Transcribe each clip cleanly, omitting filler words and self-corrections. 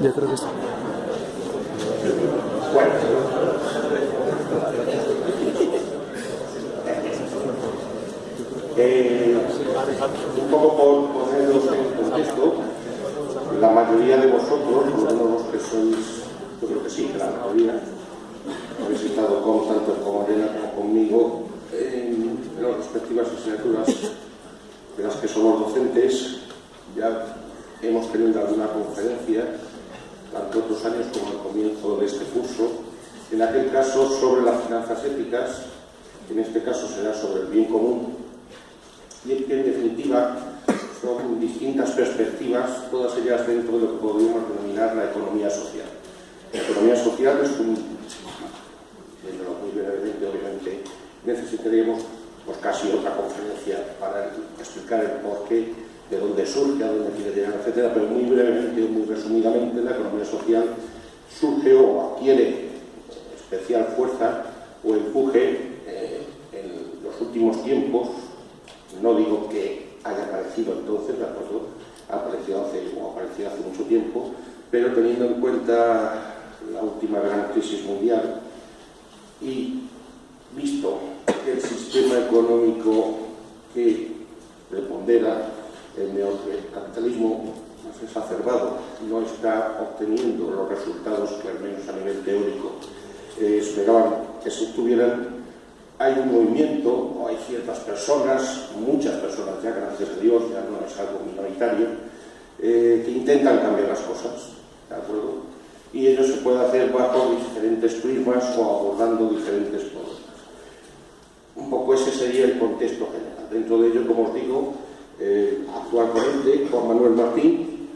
Yo creo que sí. Bueno. Un poco por poneros en contexto, la mayoría de vosotros, por lo menos los que sois, yo creo que sí, que la mayoría, habéis estado con tanto como Elena como conmigo en las respectivas asignaturas de las que somos docentes. Ya hemos tenido alguna conferencia, tanto otros años como al comienzo de este curso, en aquel caso sobre las finanzas éticas, en este caso será sobre el bien común, y en que en definitiva son distintas perspectivas, todas ellas dentro de lo que podríamos denominar la economía social. La economía social es viéndolo muy brevemente, obviamente, necesitaríamos pues casi otra conferencia para explicar el porqué, de dónde surge, a dónde quiere llegar, etcétera, pero muy brevemente, muy resumidamente, la economía social surge o adquiere especial fuerza o empuje en los últimos tiempos. No digo que haya aparecido entonces, ¿de acuerdo? Ha aparecido hace mucho tiempo, pero teniendo en cuenta la última gran crisis mundial y visto que el sistema económico que prepondera el capitalismo más exacerbado no está obteniendo los resultados que al menos a nivel teórico esperaban que se obtuvieran, hay un movimiento, o hay ciertas personas, muchas personas ya, gracias a Dios, ya no es algo minoritario, que intentan cambiar las cosas, ¿de acuerdo? Y ello se puede hacer bajo diferentes prismas o abordando diferentes problemas. Un poco ese sería el contexto general. Dentro de ello, como os digo, actual ponente, Juan Manuel Martín,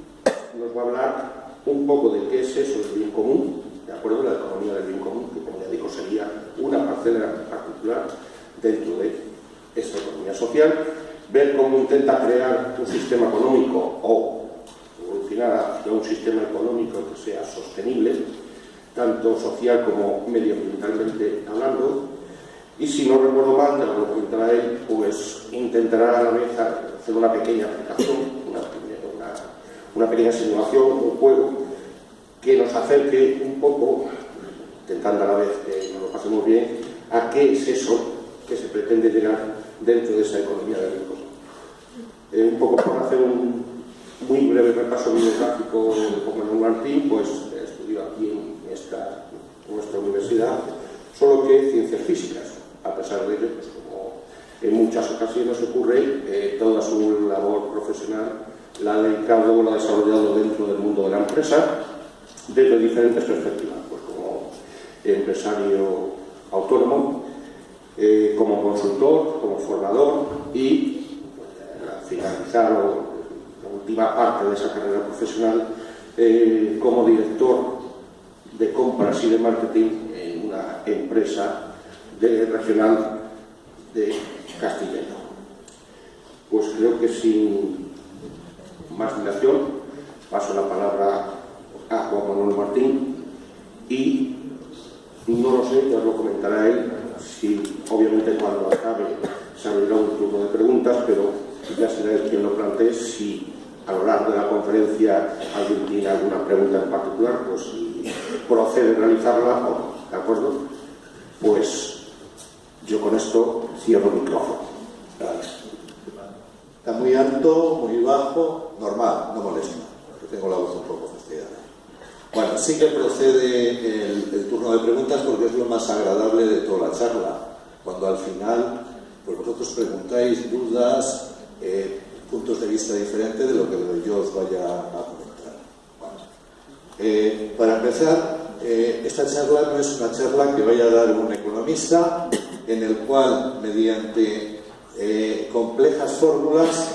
nos va a hablar un poco de qué es eso del bien común, ¿de acuerdo? La economía del bien común, que como ya digo sería una parcela particular dentro de esta economía social, ver cómo intenta crear un sistema económico o evolucionar hacia un sistema económico que sea sostenible, tanto social como medioambientalmente hablando, y si no recuerdo mal, que lo comentará él, pues intentará a la vez hacer una pequeña aplicación, una pequeña simulación, un juego que nos acerque un poco, intentando a la vez que nos lo pasemos bien, a qué es eso que se pretende llegar dentro de esa economía del bien común. Un poco por hacer un muy breve repaso bibliográfico de Juan Manuel Martín, pues estudió aquí en nuestra universidad, solo que ciencias físicas. A pesar de ello, pues como en muchas ocasiones ocurre, toda su labor profesional la ha dedicado o la ha desarrollado dentro del mundo de la empresa, desde diferentes perspectivas, pues como empresario autónomo, como consultor, como formador y, al finalizar la última parte de esa carrera profesional, como director de compras y de marketing en una empresa regional de Castilla y León. Pues creo que sin más dilación paso la palabra a Juan Manuel Martín y no lo sé, ya lo comentará él, si obviamente cuando acabe se abrirá un turno de preguntas, pero ya será él quien lo plantee. Si a lo largo de la conferencia alguien tiene alguna pregunta en particular, pues si procede a realizarla o no, ¿de acuerdo? Pues yo con esto cierro el micrófono. Gracias. Está muy alto, muy bajo, normal, no molesta, porque tengo la voz un poco fastidiada. Bueno, sí que procede el turno de preguntas porque es lo más agradable de toda la charla. Cuando al final, pues vosotros preguntáis dudas, puntos de vista diferentes de lo que yo os vaya a comentar. Bueno, para empezar, esta charla no es una charla que vaya a dar un economista, en el cual, mediante complejas fórmulas,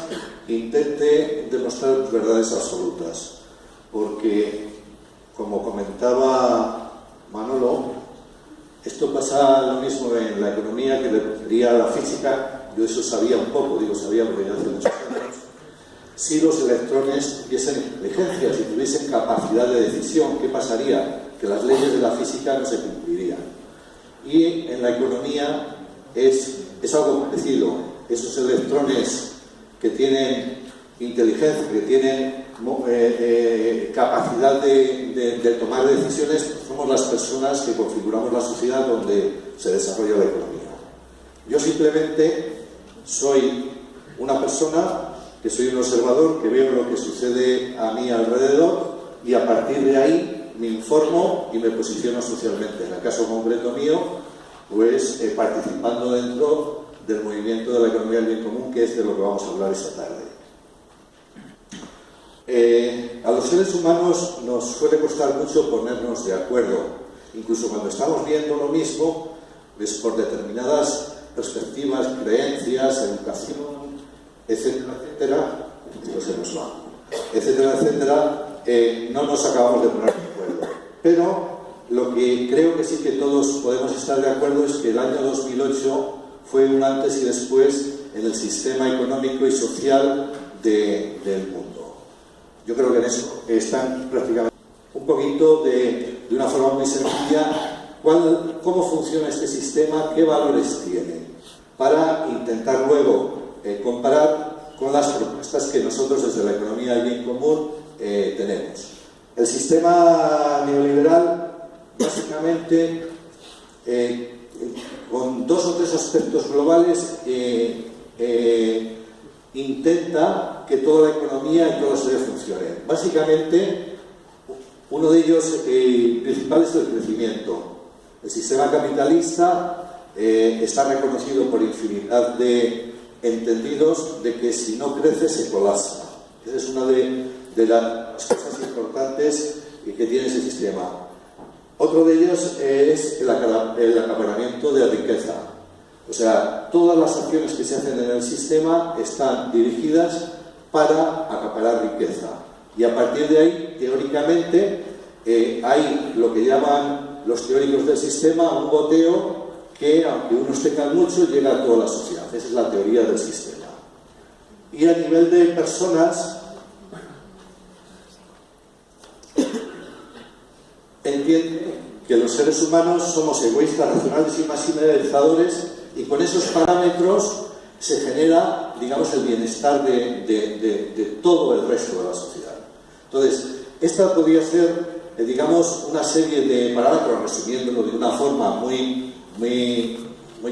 intente demostrar verdades absolutas. Porque, como comentaba Manolo, esto pasa lo mismo en la economía que le diría a la física. Yo eso sabía un poco, digo sabía porque ya hace muchos años. Si los electrones tuviesen inteligencia, si tuviesen capacidad de decisión, ¿qué pasaría? Que las leyes de la física no se cumplirían. Y en la economía es algo parecido. Esos electrones que tienen inteligencia, que tienen capacidad de tomar decisiones, somos las personas que configuramos la sociedad donde se desarrolla la economía. Yo simplemente soy una persona que soy un observador, que veo lo que sucede a mi alrededor y a partir de ahí me informo y me posiciono socialmente. En el caso concreto mío, pues participando dentro del movimiento de la economía del bien común, que es de lo que vamos a hablar esta tarde. A los seres humanos nos suele costar mucho ponernos de acuerdo, incluso cuando estamos viendo lo mismo, pues por determinadas perspectivas, creencias, educación, etcétera, etcétera, esto se nos va, etcétera, etcétera, no nos acabamos de poner de acuerdo. Pero lo que creo que sí que todos podemos estar de acuerdo es que el año 2008 fue un antes y después en el sistema económico y social del mundo. Yo creo que en eso están prácticamente un poquito de una forma muy sencilla cómo funciona este sistema, qué valores tiene, para intentar luego comparar con las propuestas que nosotros desde la economía del bien común tenemos. El sistema neoliberal, básicamente, con dos o tres aspectos globales, intenta que toda la economía y toda la sociedad funcione. Básicamente, uno de ellos principal es el crecimiento. El sistema capitalista está reconocido por infinidad de entendidos de que si no crece se colapsa. Esa es una de las cosas importantes que tiene ese sistema. Otro de ellos es el acaparamiento de la riqueza. O sea, todas las acciones que se hacen en el sistema están dirigidas para acaparar riqueza. Y a partir de ahí, teóricamente, hay lo que llaman los teóricos del sistema un goteo que, aunque unos tengan mucho, llega a toda la sociedad. Esa es la teoría del sistema. Y a nivel de personas, entiende que los seres humanos somos egoístas, racionales y maximizadores, y con esos parámetros se genera, digamos, el bienestar de todo el resto de la sociedad. Entonces, esta podría ser, digamos, una serie de parámetros, resumiéndolo de una forma muy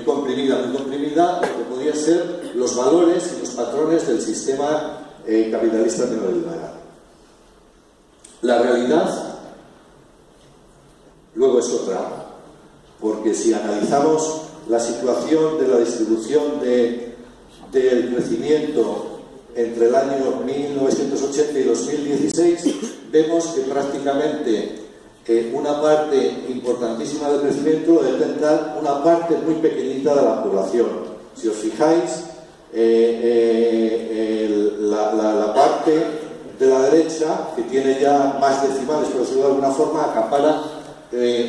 comprimida, lo que podría ser los valores y los patrones del sistema capitalista neoliberal. La realidad, luego, es otra, porque si analizamos la situación de la distribución del crecimiento entre el año 1980 y 2016, vemos que prácticamente una parte importantísima del crecimiento lo detenta una parte muy pequeñita de la población. Si os fijáis, la parte de la derecha, que tiene ya más decimales, por decirlo de alguna forma, acapara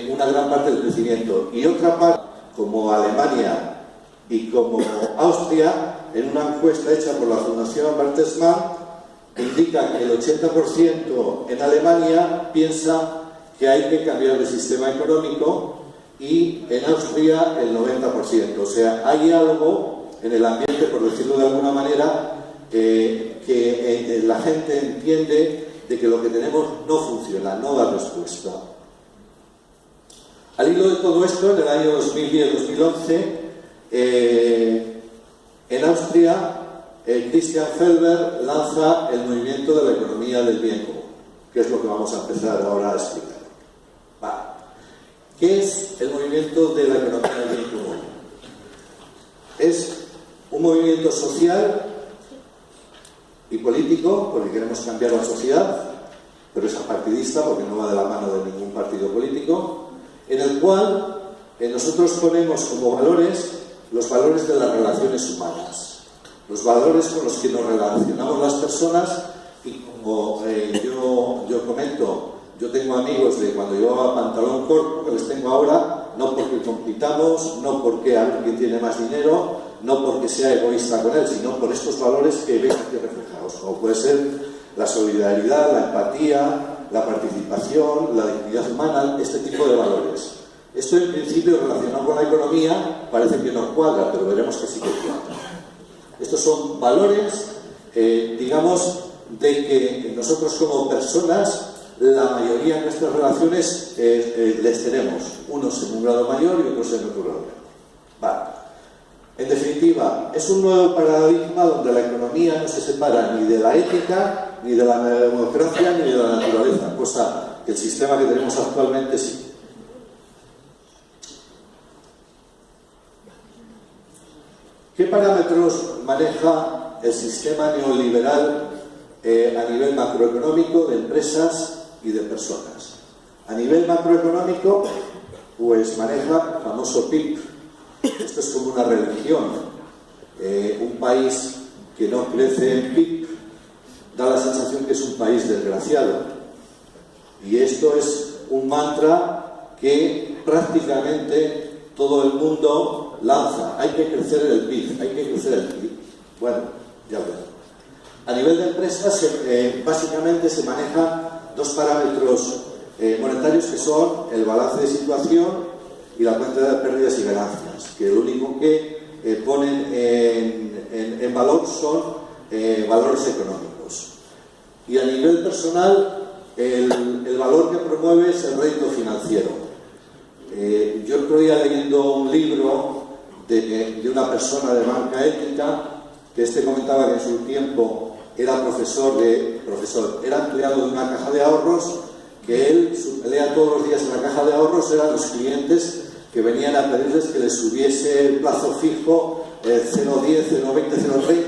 una gran parte del crecimiento. Y otra parte, como Alemania y como Austria, en una encuesta hecha por la Fundación Bertelsmann, indica que el 80% en Alemania piensa que hay que cambiar de sistema económico y en Austria el 90%. O sea, hay algo en el ambiente, por decirlo de alguna manera, que la gente entiende de que lo que tenemos no funciona, no da respuesta. Al hilo de todo esto, en el año 2010-2011, en Austria, Christian Felber lanza el movimiento de la economía del bien común, que es lo que vamos a empezar ahora a explicar. ¿Qué es el movimiento de la economía del bien común? Es un movimiento social y político, porque queremos cambiar la sociedad, pero es apartidista, porque no va de la mano de ningún partido político, en el cual nosotros ponemos como valores los valores de las relaciones humanas, los valores con los que nos relacionamos las personas, y como yo comento, yo tengo amigos de cuando llevaba pantalón corto, que les tengo ahora, no porque compitamos, no porque alguien tiene más dinero, no porque sea egoísta con él, sino por estos valores que ven aquí reflejados, como puede ser la solidaridad, la empatía, la participación, la dignidad humana, este tipo de valores. Esto, en principio, relacionado con la economía, parece que no cuadra, pero veremos que sí que cuadra. Estos son valores digamos, de que nosotros como personas, la mayoría de nuestras relaciones les tenemos, unos en un grado mayor y otros en otro grado. Vale. En definitiva, es un nuevo paradigma donde la economía no se separa ni de la ética, ni de la democracia, ni de la naturaleza, cosa que el sistema que tenemos actualmente sí. ¿Qué parámetros maneja el sistema neoliberal a nivel macroeconómico de empresas y de personas? A nivel macroeconómico, pues maneja el famoso PIB. Esto es como una religión. Un país que no crece en PIB da la sensación que es un país desgraciado. Y esto es un mantra que prácticamente todo el mundo lanza. Hay que crecer el PIB, hay que crecer el PIB. Bueno, ya veremos. A nivel de empresas, básicamente se manejan dos parámetros monetarios que son el balance de situación y la cuenta de pérdidas y ganancias, que lo único que ponen en valor son valores económicos. Y a nivel personal, el valor que promueve es el rédito financiero. Yo el otro día leyendo un libro de una persona de banca ética, que comentaba que en su tiempo era era empleado de una caja de ahorros, que él, su pelea todos los días en la caja de ahorros eran los clientes que venían a pedirles que les subiese el plazo fijo 0,10, 0,20,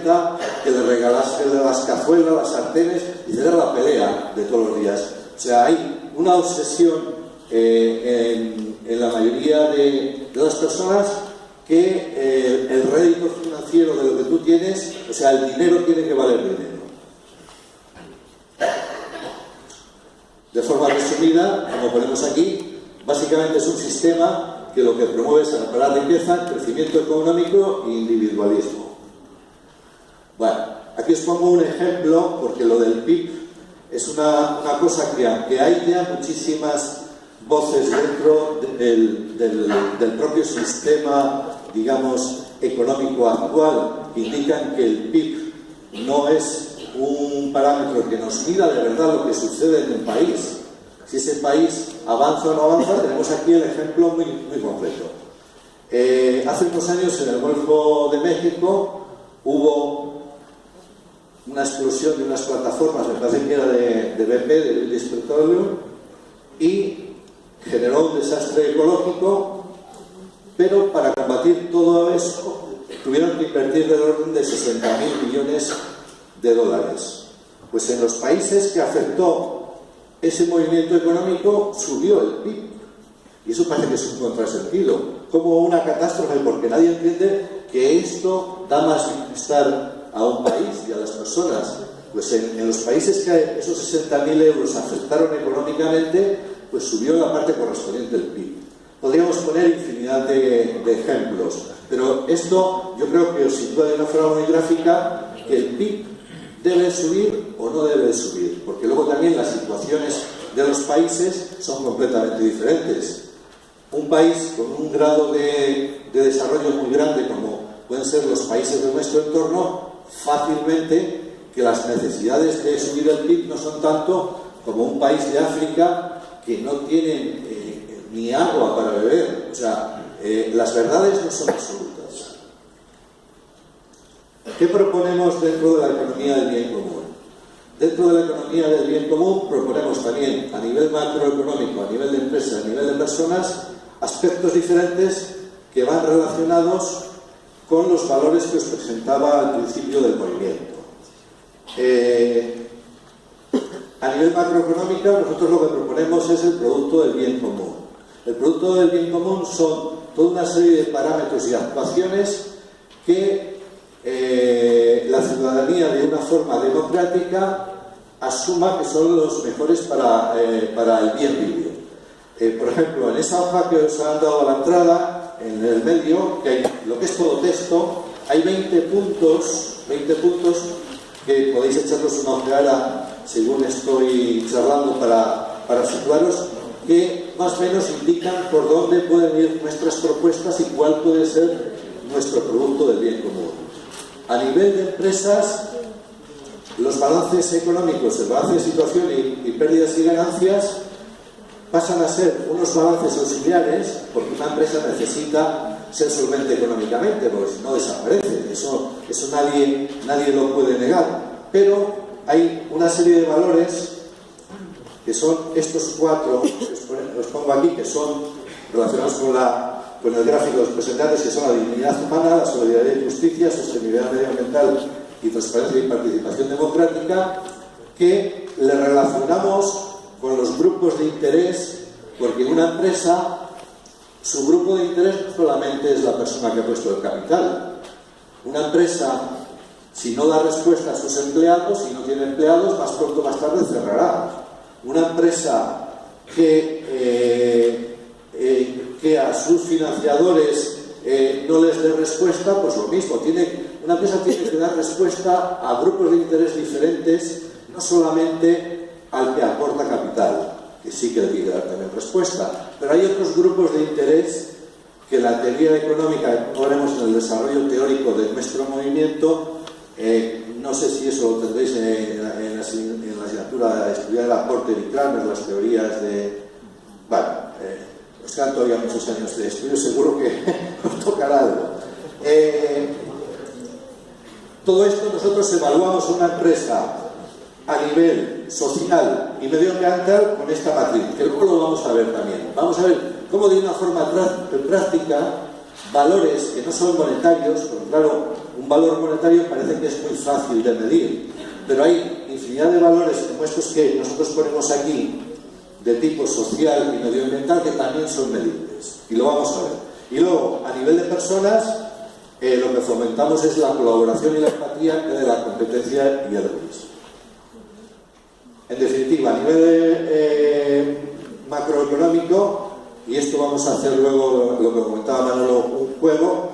0,30, que le regalase las cazuelas, las sartenes, y era la pelea de todos los días. O sea, hay una obsesión en la mayoría de las personas que el rédito financiero de lo que tú tienes, o sea, el dinero tiene que valer dinero. De forma resumida, como ponemos aquí, básicamente es un sistema que lo que promueve es la riqueza, crecimiento económico e individualismo. Bueno, aquí os pongo un ejemplo, porque lo del PIB es una cosa que, aunque hay ya muchísimas voces dentro del propio sistema, digamos, económico actual, que indican que el PIB no es un parámetro que nos mida de verdad lo que sucede en un país. Si ese país avanza o no avanza, tenemos aquí el ejemplo muy concreto. Hace unos años en el Golfo de México hubo una explosión de unas plataformas, me parece que era de BP, de British Petroleum, y generó un desastre ecológico, pero para combatir todo eso tuvieron que invertir del orden de 60.000 millones de dólares. Pues en los países que afectó ese movimiento económico subió el PIB. Y eso parece que es un contrasentido, como una catástrofe, porque nadie entiende que esto da más bienestar a un país y a las personas. Pues en los países que esos 60.000 euros afectaron económicamente, pues subió la parte correspondiente del PIB. Podríamos poner infinidad de ejemplos, pero esto yo creo que os sitúa de una forma muy gráfica que el PIB debe subir o no debe subir, porque luego también las situaciones de los países son completamente diferentes. Un país con un grado de desarrollo muy grande, como pueden ser los países de nuestro entorno, fácilmente que las necesidades de subir el PIB no son tanto como un país de África que no tienen ni agua para beber. O sea, las verdades no son absolutas. ¿Qué proponemos dentro de la economía del bien común? Dentro de la economía del bien común proponemos también a nivel macroeconómico, a nivel de empresas, a nivel de personas, aspectos diferentes que van relacionados con los valores que os presentaba al principio del movimiento. A nivel macroeconómico, nosotros lo que proponemos es el producto del bien común. El producto del bien común son toda una serie de parámetros y actuaciones que la ciudadanía, de una forma democrática, asuma que son los mejores para el bien vivir. Por ejemplo, en esa hoja que os han dado a la entrada, en el medio, que hay lo que es todo texto, hay 20 puntos que podéis echarlos una ojeada según estoy charlando para situaros, que más o menos indican por dónde pueden ir nuestras propuestas y cuál puede ser nuestro producto del bien común. A nivel de empresas, los balances económicos, el balance de situación y pérdidas y ganancias pasan a ser unos balances auxiliares, porque una empresa necesita ser solvente económicamente, porque si no desaparece. Eso nadie lo puede negar. Pero hay una serie de valores que son estos cuatro, que os pongo aquí, que son relacionados con el gráfico de los presentantes, que son la dignidad humana, la solidaridad y justicia, sostenibilidad medioambiental y transparencia y participación democrática, que le relacionamos con los grupos de interés, porque una empresa, su grupo de interés no solamente es la persona que ha puesto el capital. Una empresa, si no da respuesta a sus empleados, si no tiene empleados, más pronto o más tarde cerrará. Una empresa que a sus financiadores no les dé respuesta, pues lo mismo. Una empresa tiene que dar respuesta a grupos de interés diferentes, no solamente al que aporta capital, que sí que le tiene que dar también respuesta, pero hay otros grupos de interés que la teoría económica, como veremos en el desarrollo teórico de nuestro movimiento, no sé si eso lo tendréis en la asignatura de estudiar el aporte de Kramer, las teorías de... Bueno, os quedan todavía muchos años de estudio, seguro que os tocará algo. Todo esto nosotros evaluamos una empresa a nivel social y medioambiental con esta matriz, que luego lo vamos a ver también. Vamos a ver cómo de una forma práctica valores que no son monetarios, porque claro, un valor monetario parece que es muy fácil de medir, pero hay infinidad de valores como estos que nosotros ponemos aquí, de tipo social y medioambiental, que también son medibles, y lo vamos a ver. Y luego, a nivel de personas, lo que fomentamos es la colaboración y la empatía de la competencia y el egoísmo. En definitiva, a nivel macroeconómico, y esto vamos a hacer luego, lo que comentaba Manolo, un juego,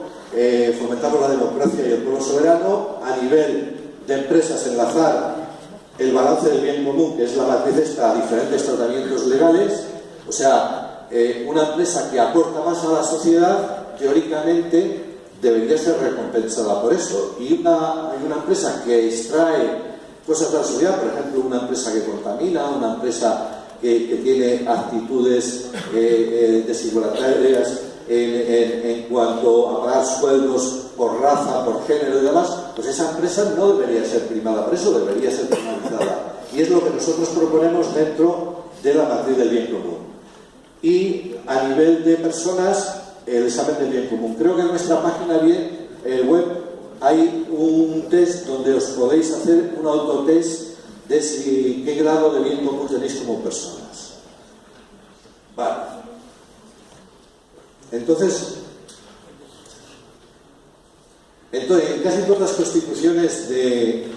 fomentamos la democracia y el pueblo soberano. A nivel de empresas, enlazar el balance del bien común, que es la matriz esta, a diferentes tratamientos legales. O sea, una empresa que aporta más a la sociedad, teóricamente, debería ser recompensada por eso. Y una empresa que extrae cosas de la sociedad, por ejemplo, una empresa que contamina, una empresa que tiene actitudes desigualitarias en cuanto a pagar sueldos por raza, por género y demás, pues esa empresa no debería ser primada, por eso debería ser penalizada. Y es lo que nosotros proponemos dentro de la matriz del bien común. Y a nivel de personas, el examen del bien común. Creo que en nuestra página web hay un test donde os podéis hacer un autotest de qué grado de bien común tenéis como personas. Vale. Entonces, en casi todas las constituciones de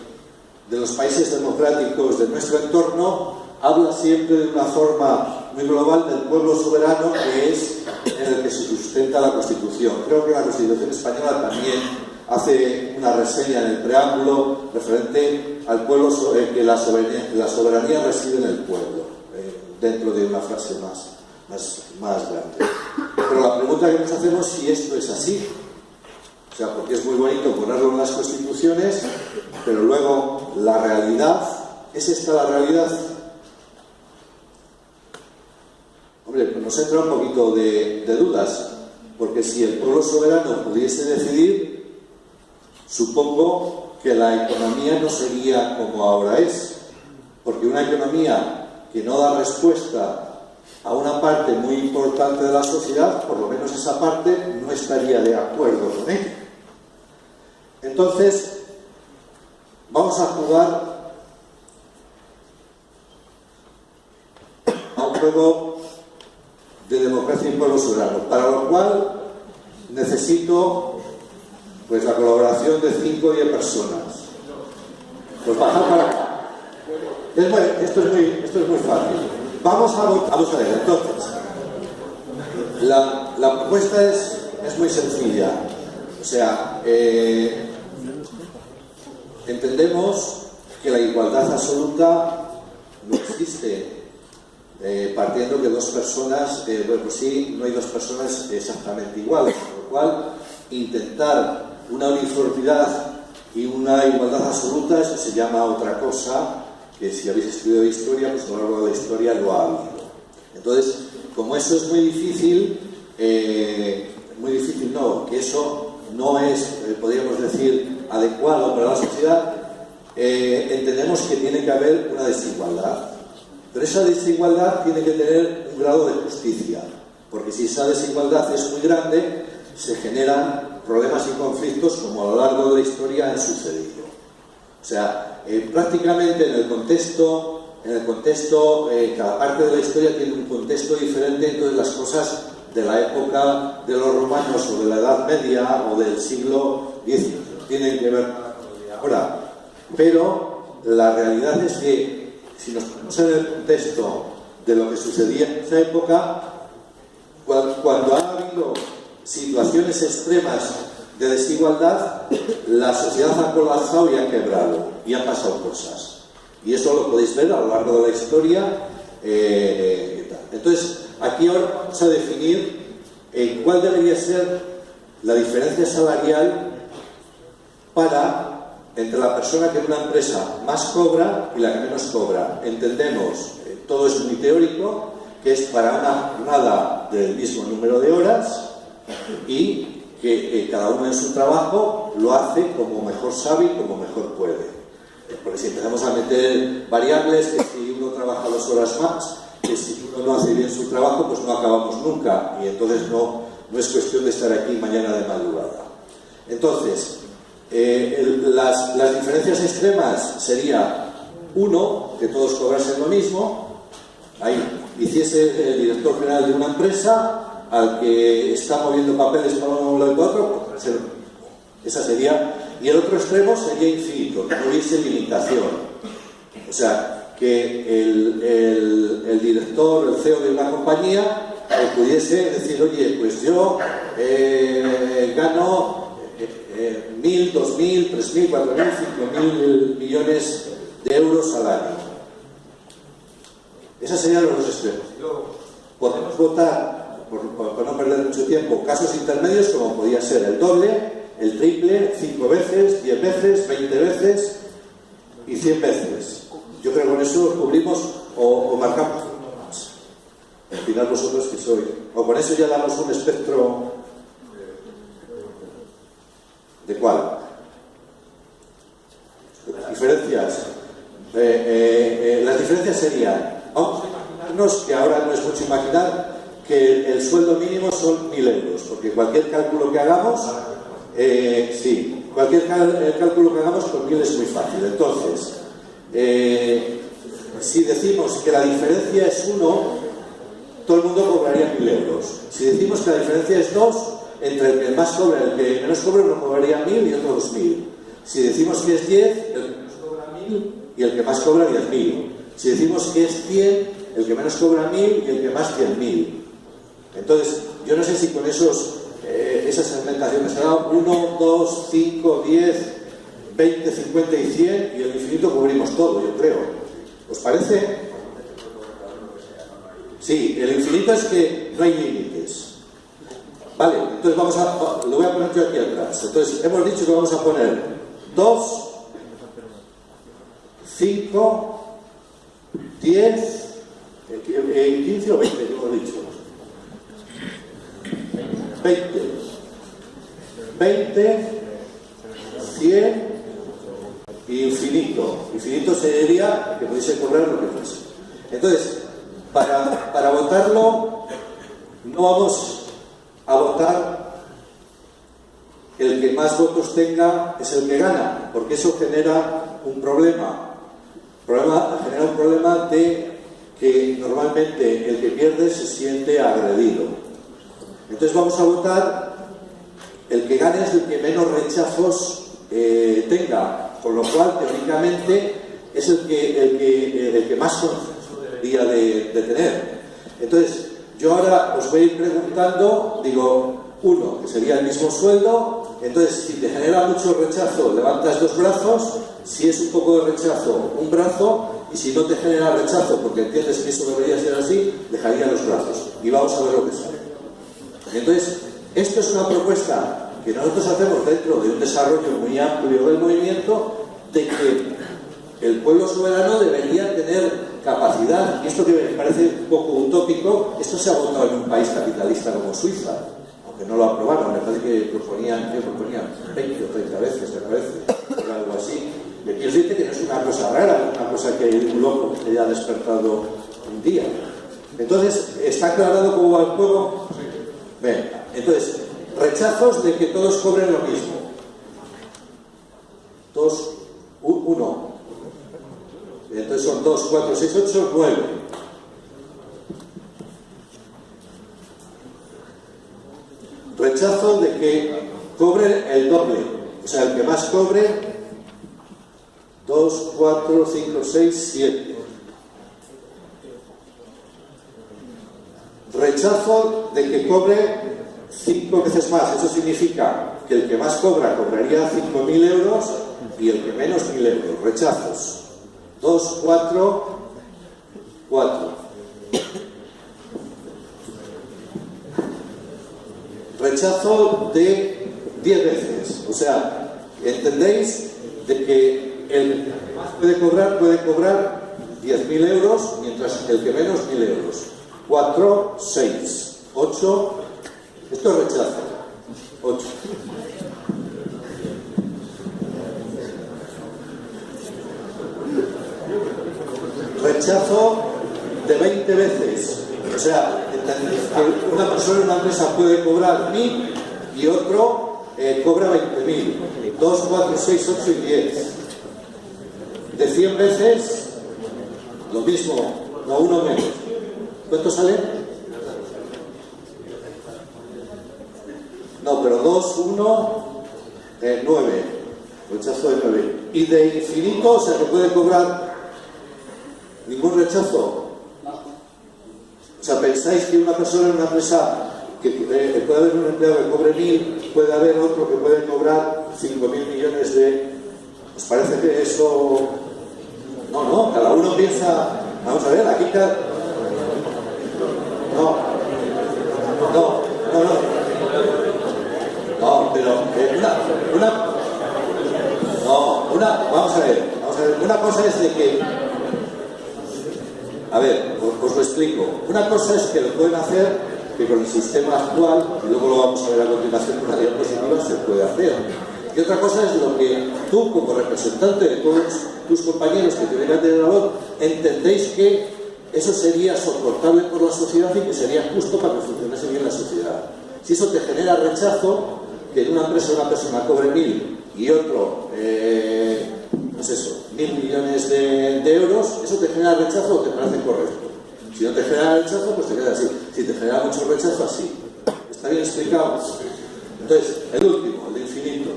los países democráticos de nuestro entorno, habla siempre de una forma muy global del pueblo soberano, que es en el que se sustenta la Constitución. Creo que la Constitución española también hace una reseña en el preámbulo referente al pueblo, que la soberanía reside en el pueblo, dentro de una frase más grande. Pero la pregunta que nos hacemos es si esto es así. O sea, porque es muy bonito ponerlo en las constituciones, pero luego la realidad, ¿es esta la realidad? Hombre, pues nos entra un poquito de dudas, porque si el pueblo soberano pudiese decidir, supongo que la economía no sería como ahora es, porque una economía que no da respuesta a una parte muy importante de la sociedad, por lo menos esa parte no estaría de acuerdo con ello. Entonces, vamos a jugar a un juego de democracia y pueblo soberano, para lo cual necesito pues la colaboración de 5 o 10 personas. Pues bajad para acá. Esto es muy fácil. Vamos a ver, entonces, la propuesta es muy sencilla. O sea, entendemos que la igualdad absoluta no existe, partiendo que dos personas, pues sí, no hay dos personas exactamente iguales, con lo cual intentar una uniformidad y una igualdad absoluta, eso se llama otra cosa, que si habéis estudiado historia, pues a lo largo de la historia lo ha habido. Entonces, como eso es muy difícil no, que eso no es, podríamos decir, adecuado para la sociedad, entendemos que tiene que haber una desigualdad. Pero esa desigualdad tiene que tener un grado de justicia, porque si esa desigualdad es muy grande, se generan problemas y conflictos como a lo largo de la historia han sucedido. O sea, prácticamente en el contexto, cada parte de la historia tiene un contexto diferente, entonces las cosas de la época de los romanos o de la Edad Media o del siglo X tienen que ver con lo de ahora. Pero la realidad es que si nos ponemos en el contexto de lo que sucedía en esa época, cuando ha habido situaciones extremas de desigualdad, la sociedad ha colapsado y ha quebrado, y han pasado cosas. Y eso lo podéis ver a lo largo de la historia. Entonces, aquí ahora vamos a definir cuál debería ser la diferencia salarial entre la persona que en una empresa más cobra y la que menos cobra. Entendemos, todo es muy teórico, que es para una jornada del mismo número de horas y que cada uno en su trabajo lo hace como mejor sabe y como mejor puede. Porque si empezamos a meter variables, que si uno trabaja 2 horas más, que si uno no hace bien su trabajo, pues no acabamos nunca, y entonces no es cuestión de estar aquí mañana de madrugada. Entonces, las diferencias extremas sería, uno, que todos cobrasen lo mismo. Ahí hiciese el director general de una empresa al que está moviendo papeles para un lado y para otro, esa sería. Y el otro extremo sería infinito, que no hubiese limitación. O sea, que el director, el CEO de una compañía pudiese decir, oye, pues yo gano 1.000, 2.000, 3.000, 4.000, 5.000 millones de euros al año. Esos serían los dos extremos. Podemos votar, por no perder mucho tiempo, casos intermedios como podía ser el doble, el triple, 5 veces, 10 veces, 20 veces y 100 veces. Yo creo que con eso cubrimos o marcamos más. Al final vosotros que sois. O con eso ya damos un espectro. ¿De cuál? Las diferencias. Las diferencias serían, vamos a imaginarnos que ahora no es mucho imaginar que el sueldo mínimo son 1.000 euros, porque cualquier cálculo que hagamos, cualquier cálculo que hagamos con 1.000 es muy fácil. Entonces, si decimos que la diferencia es 1, todo el mundo cobraría 1.000 euros. Si decimos que la diferencia es 2, entre el que más cobra y el que menos cobra, uno cobraría 1.000 y otro 2.000. Si decimos que es 10, el que menos cobra 1.000 y el que más cobra 10.000. Si decimos que es 100, el que menos cobra 1.000 y el que más 100.000. Entonces, yo no sé si con esas segmentaciones se dan 1, 2, 5, 10, 20, 50 y 100, y el infinito cubrimos todo, yo creo. ¿Os parece? Sí, el infinito es que no hay límites. Vale, entonces lo voy a poner yo aquí atrás. Entonces, hemos dicho que vamos a poner 2, 5, 10, 15 o 20, hemos dicho. 20, 100 y infinito. Infinito sería que pudiese cobrar lo que fuese. Entonces, para votarlo, no vamos a votar el que más votos tenga es el que gana, porque eso genera un problema. Genera un problema de que normalmente el que pierde se siente agredido. Entonces vamos a votar el que gane es el que menos rechazos tenga, con lo cual teóricamente es el que más consenso debería de tener. Entonces yo ahora os voy a ir preguntando, digo, uno, que sería el mismo sueldo. Entonces, si te genera mucho rechazo, levantas 2 brazos. Si es un poco de rechazo, un brazo. Y si no te genera rechazo, porque entiendes que eso debería ser así, dejaría los brazos. Y vamos a ver lo que sale. Entonces, esto es una propuesta que nosotros hacemos dentro de un desarrollo muy amplio del movimiento, de que el pueblo soberano debería tener capacidad, y esto que me parece un poco utópico, esto se ha votado en un país capitalista como Suiza, aunque no lo aprobaron, me parece que proponían 20 o 30 veces, me parece, o algo así. Me quiero decirte que no es una cosa rara, es una cosa que un loco que ya ha despertado un día. Entonces, ¿está aclarado cómo va el juego? Venga, entonces, rechazos de que todos cobren lo mismo. 2, 1. Entonces son 2, 4, 6, 8, 9. Rechazo de que cobre el doble. O sea, el que más cobre, 2, 4, 5, 6, 7. Rechazo de que cobre 5 veces más. Eso significa que el que más cobra cobraría 5.000 euros y el que menos 1.000 euros. Rechazos. 2, 4, 4. Rechazo de 10 veces. O sea, ¿entendéis? De que el que más puede cobrar 10.000 euros, mientras el que menos 1.000 euros. 4, 6, 8. Esto es rechazo. 8. Rechazo de 20 veces. O sea, que una persona en una empresa puede cobrar 1.000 y otro cobra 20.000. 2, 4, 6, 8 y 10. De 100 veces, lo mismo, no uno menos. ¿Cuánto sale? No, pero 2, 1, 9. Rechazo de 9. Y de infinito, o sea, que puede cobrar ningún rechazo. O sea, ¿pensáis que una persona en una empresa, que puede haber un empleado que cobre 1.000, puede haber otro que puede cobrar 5.000 millones de... ¿Os parece que eso...? No, cada uno piensa... Vamos a ver, aquí cada... No, pero vamos a ver, una cosa es de que, a ver, os lo explico. Una cosa es que lo pueden hacer, que con el sistema actual, y luego lo vamos a ver a continuación con la diapositiva, se puede hacer. Y otra cosa es lo que tú, como representante de todos tus compañeros que tienen que tener la voz, entendéis que eso sería soportable por la sociedad y que sería justo para que funcionase bien la sociedad. Si eso te genera rechazo, que en una empresa una persona cobre 1.000 y otro, pues eso, 1.000 millones de euros, ¿eso te genera rechazo o te parece correcto? Si no te genera rechazo, pues te queda así. Si te genera mucho rechazo, así. ¿Está bien explicado? Entonces, el último, el de infinito.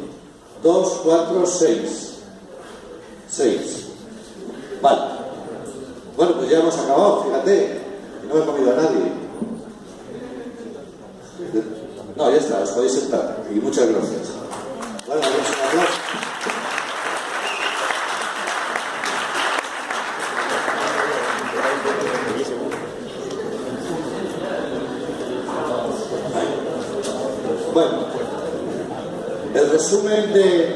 2, 4, 6. 6. Vale. Bueno, pues ya hemos acabado, fíjate. No he comido a nadie. No, ya está, os podéis sentar. Y muchas gracias. Bueno, vamos a hablar. Bueno, el resumen de...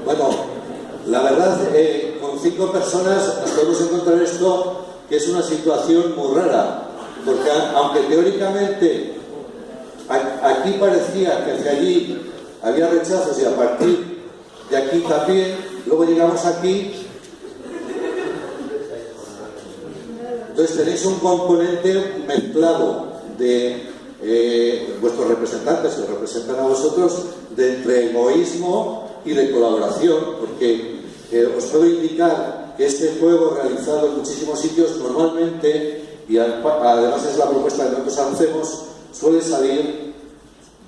Bueno, la verdad, con 5 personas nos podemos encontrar esto, que es una situación muy rara, porque aunque teóricamente aquí parecía que hacia allí había rechazos y a partir de aquí también, luego llegamos aquí. Entonces tenéis un componente mezclado de vuestros representantes que os representan a vosotros, de entre egoísmo y de colaboración, porque os puedo indicar que este juego realizado en muchísimos sitios normalmente, y además es la propuesta que nosotros hacemos, suele salir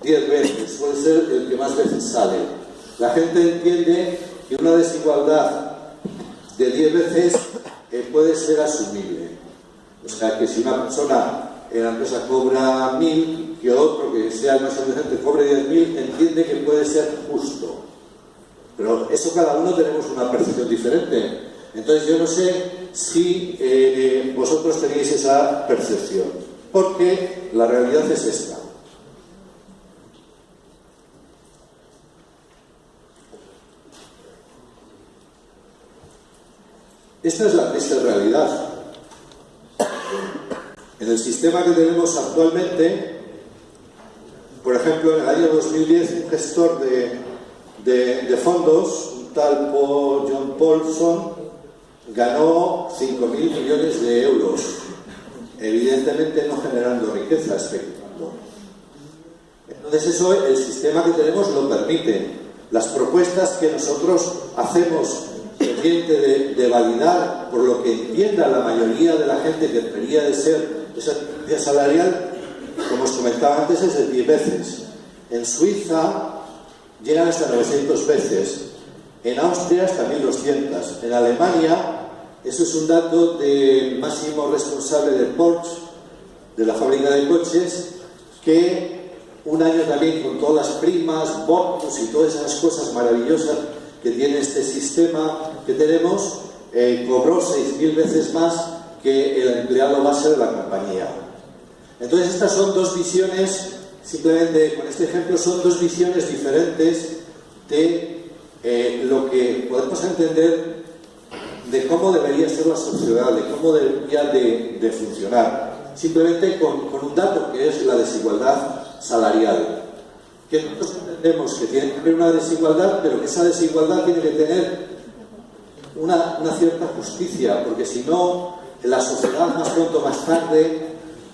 10 veces, suele ser el que más veces sale. La gente entiende que una desigualdad de 10 veces puede ser asumible. O sea, que si una persona en la empresa cobra 1.000, que otro que sea el más inteligente cobre 10.000, entiende que puede ser justo. Pero eso cada uno tenemos una percepción diferente. Entonces yo no sé si vosotros tenéis esa percepción. porque la realidad es esta. Esta es la triste realidad. En el sistema que tenemos actualmente, por ejemplo, en el año 2010, un gestor de fondos, un tal John Paulson, ganó 5.000 millones de euros, evidentemente no generando riqueza, especulando. Entonces eso, el sistema que tenemos lo permite. Las propuestas que nosotros hacemos pendiente de validar por lo que entienda la mayoría de la gente que debería de ser esa diferencia salarial, como os comentaba antes, es de 10 veces. En Suiza llegan hasta 900 veces, en Austria hasta 1200, en Alemania, eso es un dato del máximo responsable de Porsche, de la fábrica de coches, que un año también con todas las primas, bonus y todas esas cosas maravillosas que tiene este sistema que tenemos, cobró 6.000 veces más que el empleado base de la compañía. Entonces estas son dos visiones, simplemente con este ejemplo, son dos visiones diferentes de lo que podemos entender de cómo debería ser la sociedad, de cómo debería de funcionar. Simplemente con un dato que es la desigualdad salarial. Que nosotros entendemos que tiene que haber una desigualdad, pero que esa desigualdad tiene que tener una cierta justicia, porque si no, en la sociedad más pronto o más tarde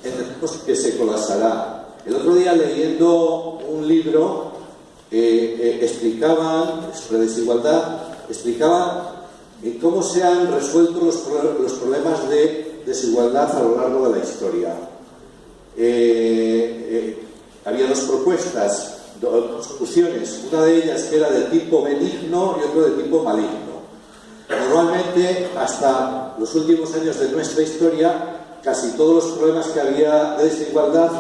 entendemos que se colapsará. El otro día, leyendo un libro, explicaban sobre desigualdad, explicaban cómo se han resuelto los problemas de desigualdad a lo largo de la historia. Había dos propuestas, dos soluciones, una de ellas que era de tipo benigno y otra de tipo maligno. Normalmente, hasta los últimos años de nuestra historia, casi todos los problemas que había de desigualdad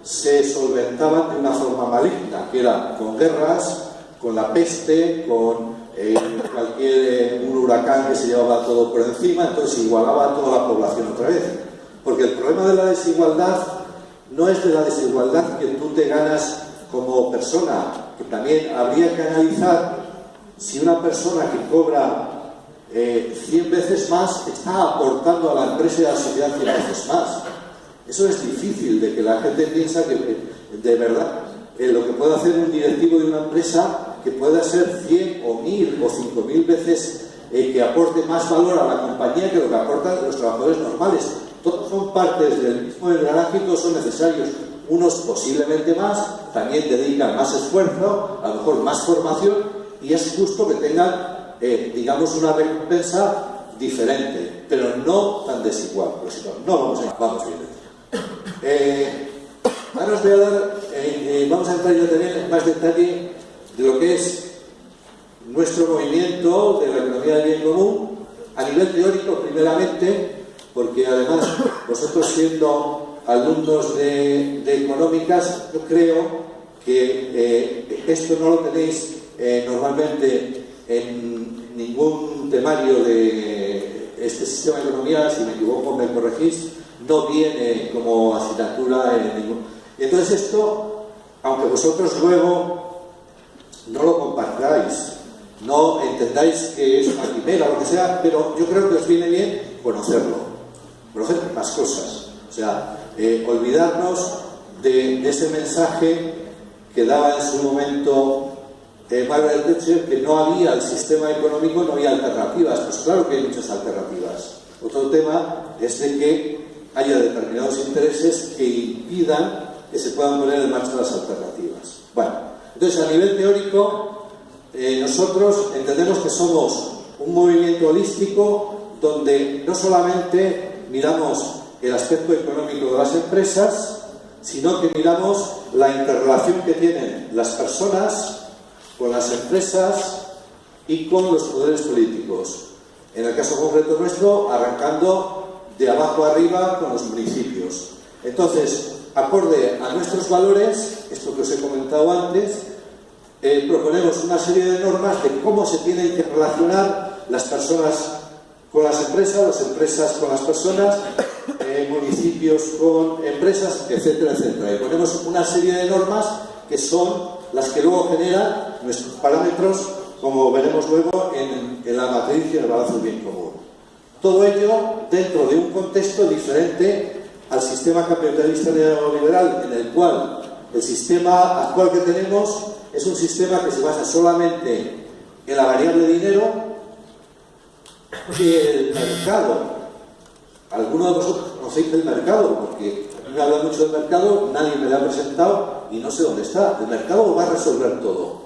se solventaban de una forma maligna, que era con guerras, con la peste, con un huracán que se llevaba todo por encima, entonces igualaba a toda la población otra vez. Porque el problema de la desigualdad no es de la desigualdad que tú te ganas como persona, que también habría que analizar si una persona que cobra 100 veces más está aportando a la empresa y a la sociedad 100 veces más. Eso es difícil, de que la gente piensa que de verdad lo que puede hacer un directivo de una empresa, que pueda ser 100 o 1000 o 5000 veces que aporte más valor a la compañía que lo que aportan los trabajadores normales. Todos son partes del mismo engranaje y todos son necesarios. Unos posiblemente más, también dedican más esfuerzo, a lo mejor más formación, y es justo que tengan digamos una recompensa diferente, pero no tan desigual. Pues no, vamos bien. Ahora os voy a dar, vamos a entrar ya también en más detalle de lo que es nuestro movimiento de la economía del bien común, a nivel teórico primeramente, porque además vosotros siendo alumnos de económicas, yo creo que esto no lo tenéis normalmente en ningún temario de este sistema de economía. Si me equivoco me corregís, no viene como asignatura en ningún. Y entonces esto, aunque vosotros luego no lo compartáis, no entendáis que es una quimera o lo que sea, pero yo creo que os viene bien conocer más cosas. O sea, olvidarnos de ese mensaje que daba en su momento Margaret Thatcher, que no había el sistema económico, no había alternativas. Pues claro que hay muchas alternativas. Otro tema es de que haya determinados intereses que impidan que se puedan poner en marcha las alternativas. Bueno, entonces a nivel teórico, nosotros entendemos que somos un movimiento holístico donde no solamente miramos el aspecto económico de las empresas, sino que miramos la interrelación que tienen las personas con las empresas y con los poderes políticos. En el caso concreto nuestro, arrancando de abajo arriba con los municipios. Entonces, acorde a nuestros valores, esto que os he comentado antes, proponemos una serie de normas de cómo se tienen que relacionar las personas con las empresas con las personas, municipios con empresas, etcétera, etcétera. Y ponemos una serie de normas que son las que luego generan nuestros parámetros, como veremos luego en la matriz y en el balance del bien común. Todo ello dentro de un contexto diferente al sistema capitalista neoliberal, en el cual el sistema actual que tenemos es un sistema que se basa solamente en la variable dinero y el mercado. Algunos de vosotros conocéis el mercado, porque a mí me habla mucho del mercado, nadie me lo ha presentado y no sé dónde está. El mercado lo va a resolver todo.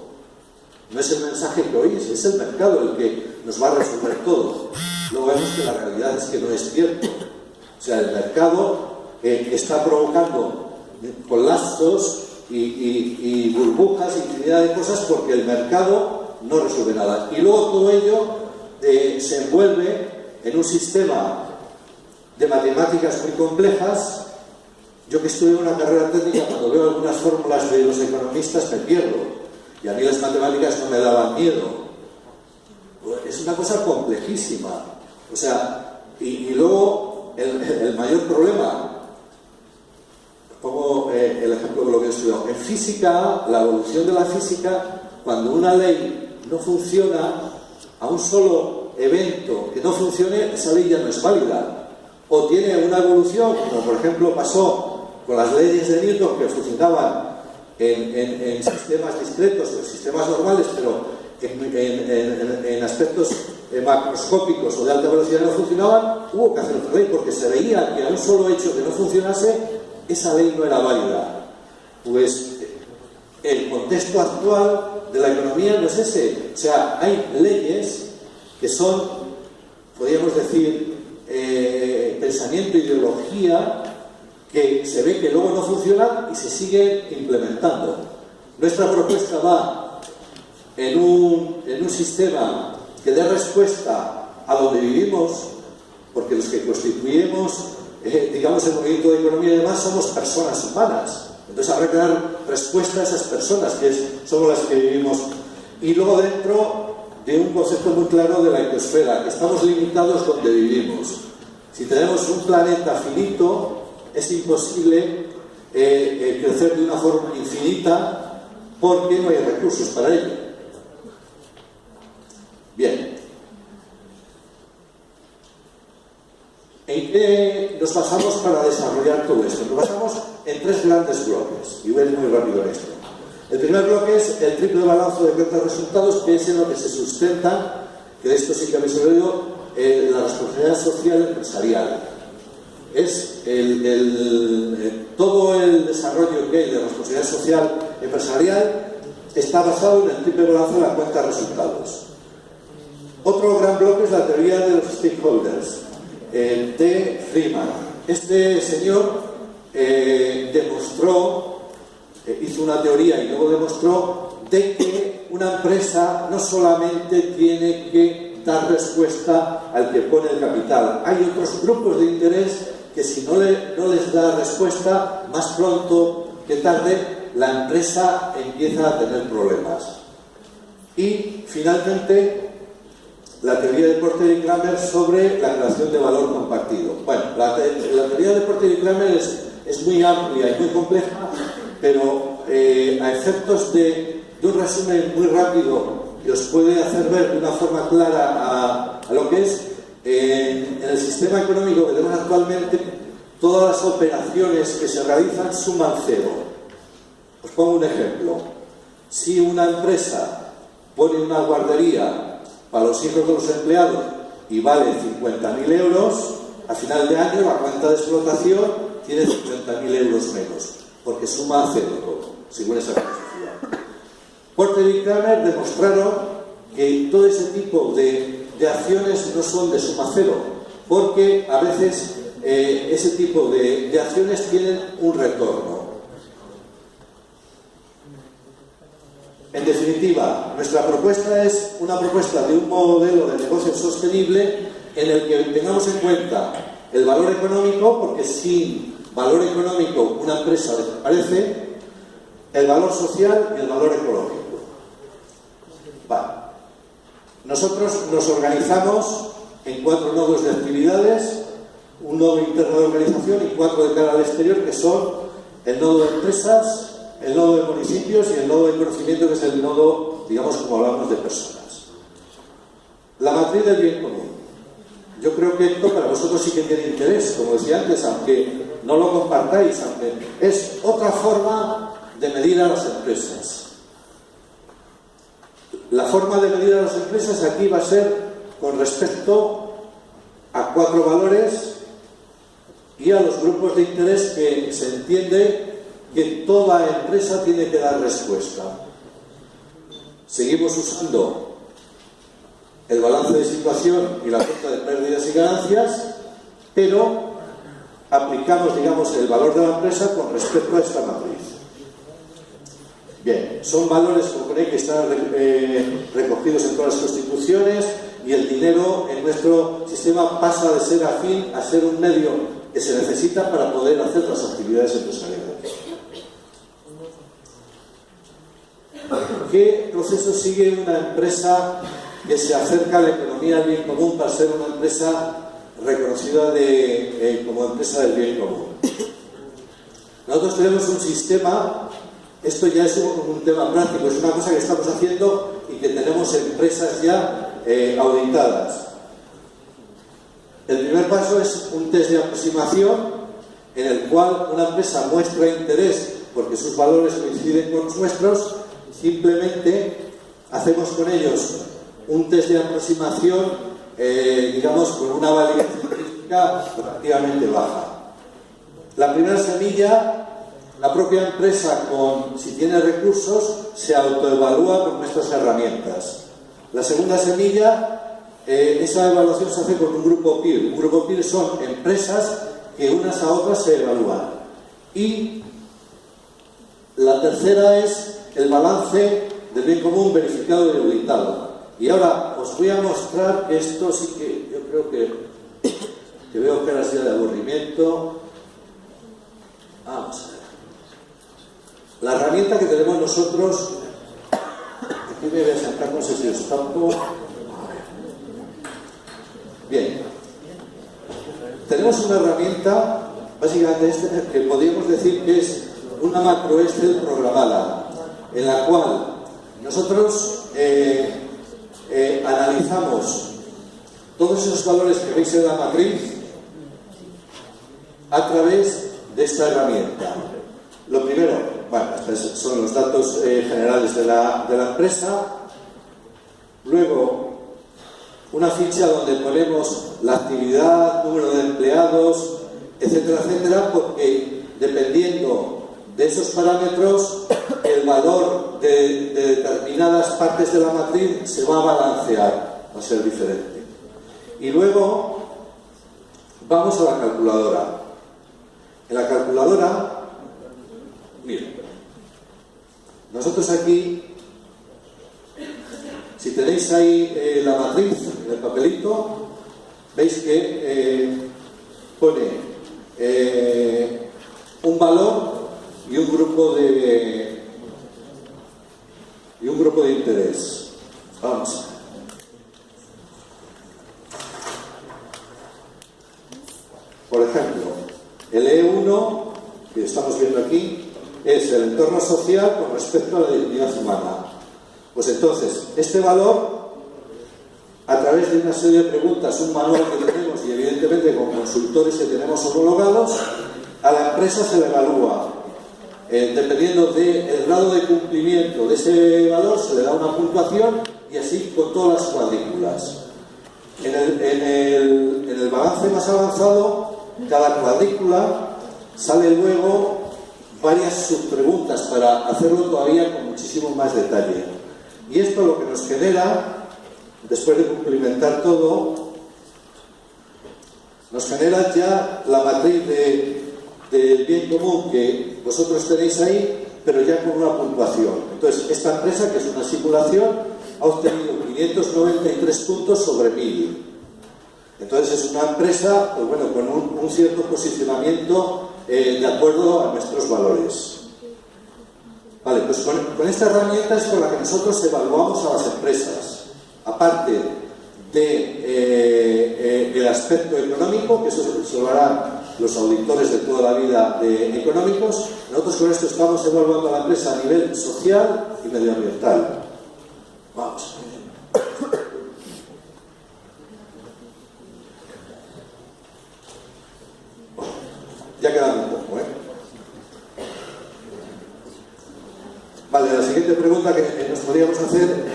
No es el mensaje que oís, es el mercado el que nos va a resolver todo. Luego vemos que la realidad es que no es cierto. O sea, el mercado está provocando colapsos y burbujas, infinidad de cosas, porque el mercado no resuelve nada. Y luego todo ello se envuelve en un sistema de matemáticas muy complejas. Yo que estudio una carrera técnica, cuando veo algunas fórmulas de los economistas me pierdo. Y a mí las matemáticas no me daban miedo. Es una cosa complejísima. O sea, y luego el mayor problema, pongo el ejemplo de lo que he estudiado. En física, la evolución de la física, cuando una ley no funciona, a un solo evento que no funcione, esa ley ya no es válida. O tiene una evolución, como por ejemplo pasó con las leyes de Newton, que funcionaban en sistemas discretos o en sistemas normales, pero en aspectos macroscópicos o de alta velocidad no funcionaban, hubo que hacer otra ley, porque se veía que a un solo hecho que no funcionase, esa ley no era válida. Pues el contexto actual de la economía no es ese. O sea, hay leyes que son, podríamos decir, pensamiento, ideología, que se ve que luego no funcionan y se siguen implementando. Nuestra propuesta va en un sistema que dé respuesta a donde vivimos, porque los que constituimos, digamos, el movimiento de economía y demás, somos personas humanas. Entonces habrá que dar respuesta a esas personas, que somos las que vivimos. Y luego dentro de un concepto muy claro de la ecosfera, que estamos limitados donde vivimos. Si tenemos un planeta finito, es imposible crecer de una forma infinita porque no hay recursos para ello. Bien. ¿En qué nos basamos para desarrollar todo esto? Nos basamos en tres grandes bloques, y voy a ir muy rápido en esto. El primer bloque es el triple balance de cuentas de resultados, que es en lo que se sustenta, que de esto sí que habéis oído, la responsabilidad social empresarial. Es todo el desarrollo que hay de responsabilidad social empresarial está basado en el triple balance de la cuenta de resultados. Otro gran bloque es la teoría de los stakeholders, de Freeman. Este señor hizo una teoría y luego demostró de que una empresa no solamente tiene que dar respuesta al que pone el capital. Hay otros grupos de interés que si no les da respuesta, más pronto que tarde, la empresa empieza a tener problemas. Y finalmente, la teoría de Porter y Kramer sobre la creación de valor compartido. Bueno, la teoría de Porter y Kramer es muy amplia y muy compleja, pero a efectos de un resumen muy rápido que os puede hacer ver de una forma clara a lo que es en el sistema económico que tenemos actualmente, todas las operaciones que se realizan suman cero. Os pongo un ejemplo. Si una empresa pone una guardería para los hijos de los empleados y vale 50.000 euros, a final de año la cuenta de explotación tiene 50.000 euros menos, porque suma a cero todo, según esa filosofía. Porter y Kramer demostraron que todo ese tipo de acciones no son de suma cero, porque a veces ese tipo de acciones tienen un retorno. En definitiva, nuestra propuesta es una propuesta de un modelo de negocio sostenible en el que tengamos en cuenta el valor económico, porque sin valor económico una empresa desaparece, el valor social y el valor ecológico. Vale. Nosotros nos organizamos en 4 nodos de actividades un nodo interno de organización y 4 de cara al exterior, que son el nodo de empresas, el nodo de municipios y el nodo de conocimiento, que es el nodo, digamos, como hablamos, de personas. La matriz del bien común. Yo creo que esto para vosotros sí que tiene interés, como decía antes, aunque no lo compartáis, aunque es otra forma de medir a las empresas. La forma de medir a las empresas aquí va a ser con respecto a 4 valores y a los grupos de interés que se entiende que toda empresa tiene que dar respuesta. Seguimos usando el balance de situación y la cuenta de pérdidas y ganancias, pero aplicamos, digamos, el valor de la empresa con respecto a esta matriz. Bien, son valores, como veis, que están recogidos en todas las constituciones, y el dinero en nuestro sistema pasa de ser afín a ser un medio que se necesita para poder hacer las actividades empresariales. ¿Qué proceso sigue una empresa que se acerca a la economía del bien común para ser una empresa reconocida como empresa del bien común? Nosotros tenemos un sistema, esto ya es un tema práctico, es una cosa que estamos haciendo y que tenemos empresas ya auditadas. El primer paso es un test de aproximación en el cual una empresa muestra interés porque sus valores coinciden con los nuestros. Simplemente hacemos con ellos un test de aproximación, digamos, con una validación científica relativamente baja. La primera semilla, la propia empresa, si tiene recursos, se autoevalúa con nuestras herramientas. La segunda semilla, esa evaluación se hace con un grupo peer. Un grupo peer son empresas que unas a otras se evalúan. Y la tercera es el balance del bien común verificado y auditado. Y ahora os voy a mostrar que esto sí que yo creo que veo caras ya de aburrimiento. Vamos a ver. La herramienta que tenemos nosotros, aquí me voy a sentar, no sé si os estampo. Bien. Tenemos una herramienta, básicamente que podríamos decir que es una macro Excel programada, en la cual nosotros analizamos todos esos valores que veis en la matriz a través de esta herramienta. Lo primero, bueno, estos son los datos generales de la empresa. Luego, una ficha donde ponemos la actividad, número de empleados, etcétera, etcétera, porque dependiendo de esos parámetros, el valor de determinadas partes de la matriz se va a balancear, va a ser diferente. Y luego vamos a la calculadora. En la calculadora, miren, nosotros aquí, si tenéis ahí la matriz en el papelito, veis que pone un valor y un grupo de interés. Vamos a ver. Por ejemplo, el E1 que estamos viendo aquí es el entorno social con respecto a la dignidad humana. Pues entonces, este valor, a través de una serie de preguntas, un manual que tenemos y evidentemente con consultores que tenemos homologados, a la empresa se le evalúa. Dependiendo del grado de cumplimiento de ese valor, se le da una puntuación, y así con todas las cuadrículas. En el balance más avanzado, cada cuadrícula sale luego varias subpreguntas para hacerlo todavía con muchísimo más detalle. Y esto lo que nos genera, después de cumplimentar todo, nos genera ya la matriz del bien común que vosotros tenéis ahí, pero ya con una puntuación. Entonces, esta empresa, que es una simulación, ha obtenido 593 puntos sobre 1000. Entonces, es una empresa, pues bueno, con un cierto posicionamiento de acuerdo a nuestros valores. Vale, pues con esta herramienta es con la que nosotros evaluamos a las empresas. Aparte del aspecto económico, que eso se lo harán los auditores de toda la vida de económicos. Nosotros con esto estamos evaluando a la empresa a nivel social y medioambiental. Vamos. Ya quedamos un poco, Vale, la siguiente pregunta que nos podríamos hacer,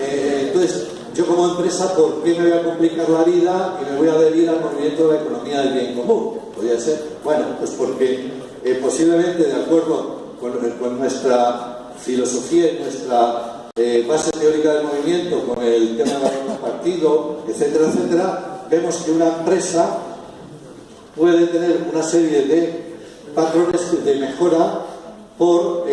entonces, yo como empresa, ¿por qué me voy a complicar la vida y me voy a adherir al movimiento de la economía del bien común? ¿Podría ser? Bueno, pues porque posiblemente, de acuerdo con nuestra filosofía y nuestra base teórica del movimiento, con el tema del compartido, etcétera, etcétera, vemos que una empresa puede tener una serie de patrones de mejora por